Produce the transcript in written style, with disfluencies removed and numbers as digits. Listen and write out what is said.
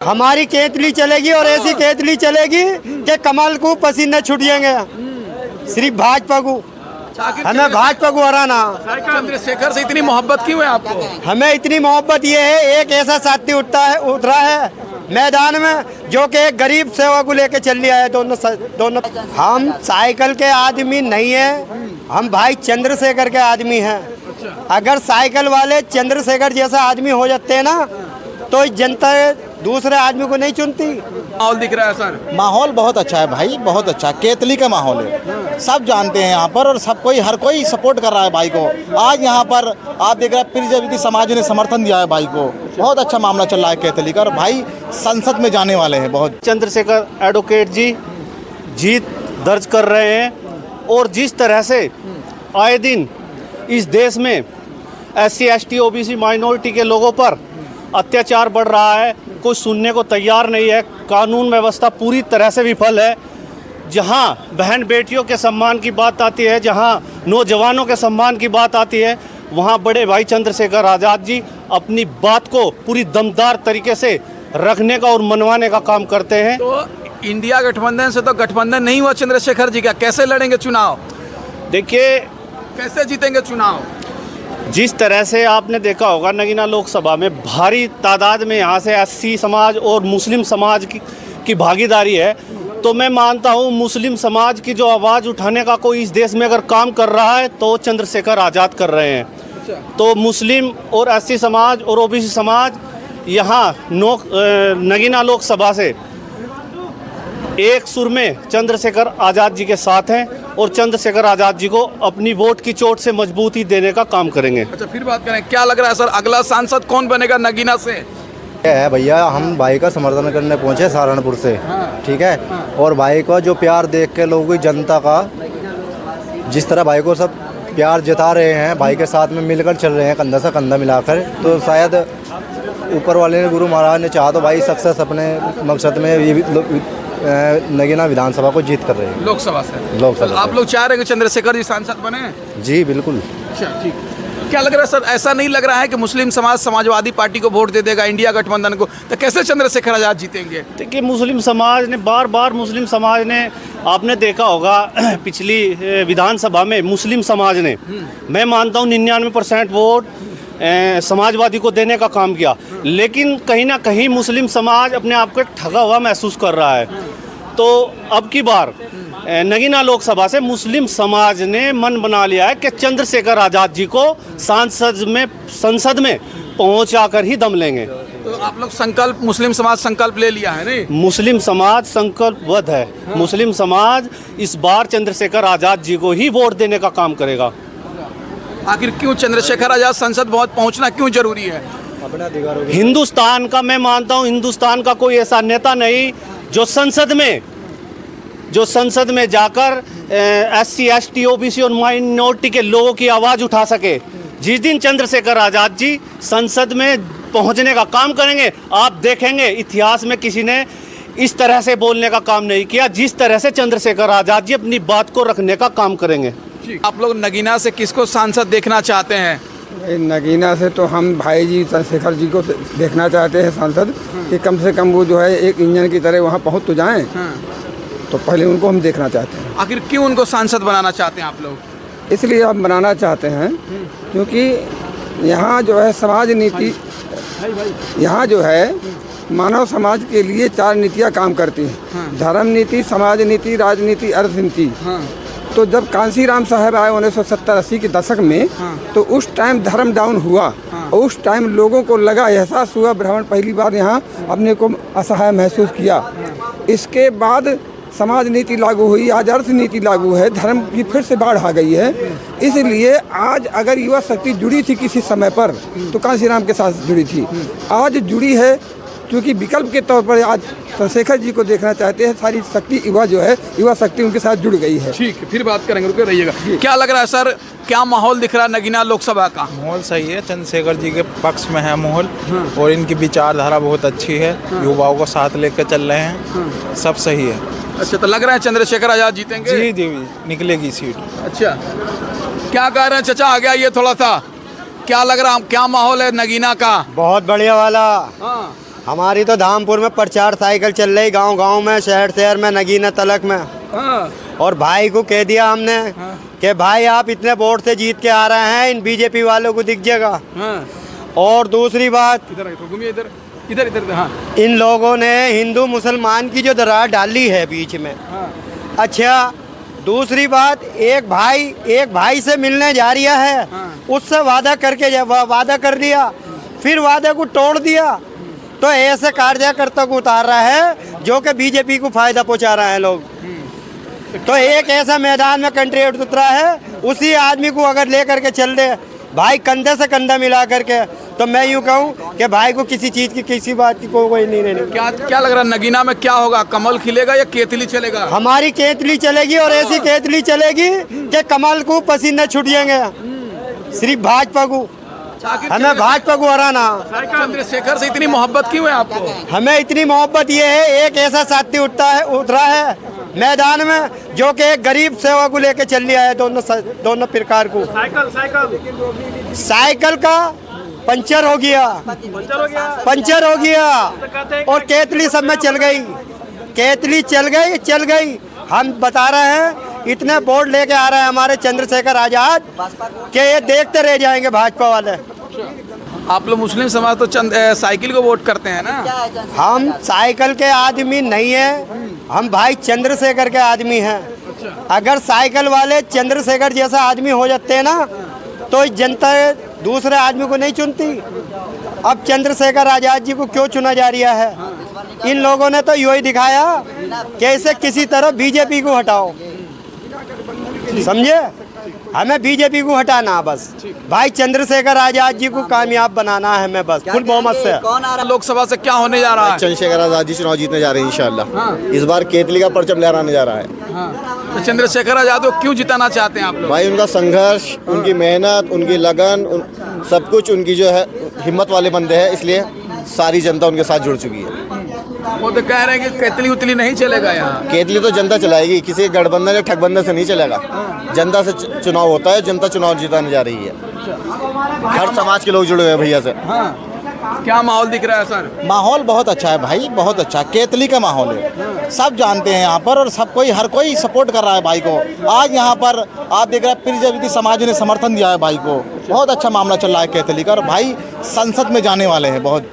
हमारी केतली चलेगी और ऐसी केतली चलेगी कि कमल को पसीने छूट जाएंगे। सिर्फ भाजपा को, हमें भाजपा को हराना। चंद्रशेखर से इतनी मोहब्बत क्यों है आपको? हमें इतनी मोहब्बत ये है, एक ऐसा साथी उतरा है मैदान में जो कि एक गरीब सेवा को लेके चल लिया है। दोनों हम साइकिल के आदमी नहीं है, हम भाई चंद्रशेखर के आदमी हैं। अगर साइकिल वाले चंद्रशेखर जैसा आदमी हो जाते हैं ना तो जनता दूसरे आदमी को नहीं चुनती। माहौल दिख रहा है सर? माहौल बहुत अच्छा है भाई, बहुत अच्छा केतली का माहौल है। सब जानते हैं यहाँ पर और सब कोई हर कोई सपोर्ट कर रहा है भाई को। आज यहाँ पर आप देख रहे हैं प्रजापति समाज ने समर्थन दिया है भाई को। बहुत अच्छा मामला चल रहा है केतली का और भाई संसद में जाने वाले हैं। बहुत चंद्रशेखर एडवोकेट जी जीत दर्ज कर रहे हैं और जिस तरह से आए दिन इस देश में SC ST OBC माइनॉरिटी के लोगों पर अत्याचार बढ़ रहा है, कोई सुनने को तैयार नहीं है। कानून व्यवस्था पूरी तरह से विफल है। जहां बहन बेटियों के सम्मान की बात आती है, जहां नौजवानों के सम्मान की बात आती है, वहां बड़े भाई चंद्रशेखर आज़ाद जी अपनी बात को पूरी दमदार तरीके से रखने का और मनवाने का काम करते हैं। तो इंडिया गठबंधन से तो गठबंधन नहीं हुआ चंद्रशेखर जी का, कैसे लड़ेंगे चुनाव? देखिए कैसे जीतेंगे चुनाव? जिस तरह से आपने देखा होगा नगीना लोकसभा में भारी तादाद में यहाँ से SC समाज और मुस्लिम समाज की भागीदारी है, तो मैं मानता हूँ मुस्लिम समाज की जो आवाज़ उठाने का कोई इस देश में अगर काम कर रहा है तो चंद्रशेखर आज़ाद कर रहे हैं। तो मुस्लिम और SC समाज और OBC समाज यहाँ नगीना लोकसभा से एक सुर में चंद्रशेखर आज़ाद जी के साथ हैं और चंद्रशेखर आज़ाद जी को अपनी वोट की चोट से मजबूती देने का काम करेंगे। अच्छा, फिर बात करें, क्या लग रहा है सर अगला सांसद कौन बनेगा नगीना से? है भैया, हम भाई का समर्थन करने पहुँचे सहारनपुर से। ठीक है। और भाई का जो प्यार देख के लोगों की जनता का जिस तरह भाई को सब प्यार जता रहे हैं, भाई के साथ में मिलकर चल रहे हैं कंधा से कंधा मिलाकर, तो शायद ऊपर वाले ने गुरु महाराज ने चाहा तो भाई सक्सेस अपने मकसद में ये नगीना विधानसभा को जीत कर रहे हैं। लोकसभा से? लोकसभा। आप लोग चाह रहे हैं कि चंद्रशेखर जी सांसद बने? जी बिल्कुल। अच्छा, ठीक। क्या लग रहा है सर, ऐसा नहीं लग रहा है कि मुस्लिम समाज समाजवादी पार्टी को वोट दे देगा इंडिया गठबंधन को, तो कैसे चंद्रशेखर आज़ाद जीतेंगे? देखिए मुस्लिम समाज ने बार मुस्लिम समाज ने, आपने देखा होगा पिछली विधानसभा में मुस्लिम समाज ने, मैं मानता हूँ 99% वोट समाजवादी को देने का काम किया, लेकिन कहीं ना कहीं मुस्लिम समाज अपने आप को ठगा हुआ महसूस कर रहा है। तो अब की बार नगीना लोकसभा से मुस्लिम समाज ने मन बना लिया है कि चंद्रशेखर आज़ाद जी को संसद में पहुंचाकर ही दम लेंगे। तो आप लोग संकल्प, मुस्लिम समाज संकल्प ले लिया है? नहीं, मुस्लिम समाज संकल्पबद्ध है। मुस्लिम समाज इस बार चंद्रशेखर आज़ाद जी को ही वोट देने का काम करेगा। आखिर क्यों चंद्रशेखर आज़ाद संसद पहुंचना क्यों जरूरी है? हिंदुस्तान का, मैं मानता हूं हिंदुस्तान का कोई ऐसा नेता नहीं जो संसद में जाकर SC ST OBC और माइनॉरिटी के लोगों की आवाज़ उठा सके। जिस दिन चंद्रशेखर आज़ाद जी संसद में पहुंचने का काम करेंगे, आप देखेंगे इतिहास में किसी ने इस तरह से बोलने का काम नहीं किया जिस तरह से चंद्रशेखर आज़ाद जी अपनी बात को रखने का काम करेंगे। आप लोग नगीना से किसको सांसद देखना चाहते हैं? नगीना से तो हम भाई जी चंद्रशेखर जी को देखना चाहते हैं सांसद, कि कम से कम वो जो है एक इंजन की तरह वहाँ पहुँच तो जाएं। तो पहले उनको हम देखना चाहते हैं। आखिर क्यों उनको सांसद बनाना चाहते हैं आप लोग? इसलिए हम बनाना चाहते हैं क्योंकि यहाँ जो है समाज नीति, यहाँ जो है मानव समाज के लिए 4 नीतियाँ काम करती हैं। धर्म नीति, समाज नीति, राजनीति, अर्थनीति। तो जब कांसीराम साहब आए 1970-80 के दशक में, तो उस टाइम धर्म डाउन हुआ और उस टाइम लोगों को लगा, एहसास हुआ, ब्राह्मण पहली बार यहाँ अपने को असहाय महसूस किया। इसके बाद समाज नीति लागू हुई, आज अर्थ नीति लागू है, धर्म की फिर से बाढ़ आ गई है। इसलिए आज अगर युवा शक्ति जुड़ी थी किसी समय पर तो कांसीराम के साथ जुड़ी थी, आज जुड़ी है क्योंकि विकल्प के तौर पर आज चंद्रशेखर जी को देखना चाहते हैं। सारी शक्ति युवा जो है, युवा शक्ति उनके साथ जुड़ गई है। ठीक है, फिर बात करेंगे, रुके रहिएगा। क्या लग रहा है सर, क्या माहौल दिख रहा है नगीना लोकसभा का? माहौल सही है, चंद्रशेखर जी के पक्ष में है माहौल और इनकी विचारधारा बहुत अच्छी है, युवाओं को साथ लेकर चल रहे हैं, सब सही है। अच्छा, तो लग रहा है चंद्रशेखर आज़ाद जीतेंगे? जी जी, निकलेगी सीट। अच्छा, क्या कह रहे हैं चाचा? आ गया ये थोड़ा सा, क्या लग रहा है, क्या माहौल है नगीना का? बहुत बढ़िया वाला। हमारी तो धामपुर में प्रचार साइकिल चल रही, गांव गांव में, शहर शहर में, नगीना तलक में। हाँ और भाई को कह दिया हमने कि भाई आप इतने वोट से जीत के आ रहे हैं, इन बीजेपी वालों को दिख जाएगा। हाँ और दूसरी बात, इधर घूमिए, इधर इधर इधर। हाँ इन लोगों ने हिंदू मुसलमान की जो दरार डाली है बीच में। हाँ अच्छा, दूसरी बात, एक भाई से मिलने जा रहा है, उससे वादा कर दिया, फिर वादे को तोड़ दिया। तो ऐसे कार्यकर्ता को उतार रहा है जो कि बीजेपी को फायदा पहुंचा रहे हैं लोग। तो एक ऐसा मैदान में कैंडिडेट उतरा है, उसी आदमी को अगर लेकर के चल दे भाई कंधे से कंधा मिला करके, तो मैं यूँ कहूँ कि भाई को किसी चीज़ की, किसी बात की कोई नहीं। क्या लग रहा है नगीना में क्या होगा? कमल खिलेगा या केतली चलेगा? हमारी केतली चलेगी, और ऐसी केतली चलेगी कि कमल को पसीने छूट जाएंगे। सिर्फ भाजपा को, हमें भाजपा को हराना। चंद्रशेखर से इतनी मोहब्बत क्यों है आपको? हमें इतनी मोहब्बत ये है, एक ऐसा साथी उतरा है मैदान में जो कि एक गरीब सेवा को लेके चल लिया है, दोनों प्रकार को। साइकिल का पंचर हो गया और केतली सब में चल गई। हम बता रहे हैं, इतने बोर्ड लेके आ रहे हैं हमारे चंद्रशेखर आजाद कि ये देखते रह जाएंगे भाजपा वाले। आप लोग मुस्लिम समाज तो साइकिल को वोट करते हैं ना? हम साइकिल के आदमी नहीं है, हम भाई चंद्रशेखर के आदमी हैं। अगर साइकिल वाले चंद्रशेखर जैसा आदमी हो जाते हैं ना, तो जनता दूसरे आदमी को नहीं चुनती। अब चंद्रशेखर आजाद जी को क्यों चुना जा रहा है? इन लोगों ने तो यही दिखाया कि इसे किसी तरह बीजेपी को हटाओ, समझे? हमें बीजेपी को हटाना, बस भाई चंद्रशेखर आजाद जी को कामयाब बनाना है हमें, बस फुल बहुमत से। लोकसभा से क्या होने जा रहा है? चंद्रशेखर आजाद जी चुनाव जीतने जा रहे हैं इंशाल्लाह। इस बार केतली का परचम लहराने जा रहा है। तो चंद्रशेखर आजाद को क्यों जिताना चाहते हैं आप लोग? भाई उनका संघर्ष, उनकी मेहनत, उनकी लगन, सब कुछ, उनकी जो है हिम्मत वाले बंदे हैं, इसलिए सारी जनता उनके साथ जुड़ चुकी है। वो तो कह रहे हैं कि केतली उतली नहीं चलेगा यहाँ। केतली तो जनता चलाएगी, किसी गठबंधन या ठगबंधन से नहीं चलेगा। जनता से चुनाव होता है, जनता चुनाव जिताने जा रही है। हर समाज के लोग जुड़े हुए हैं भैया से। क्या माहौल दिख रहा है सर? माहौल बहुत अच्छा है भाई, बहुत अच्छा। केतली का माहौल है, सब जानते हैं यहाँ पर, और सब कोई, हर कोई सपोर्ट कर रहा है भाई को। आज यहाँ पर आप देख रहे हैं, पीरजादी समाज ने समर्थन दिया है भाई को। बहुत अच्छा मामला चल रहा है केतली का, और भाई संसद में जाने वाले हैं बहुत।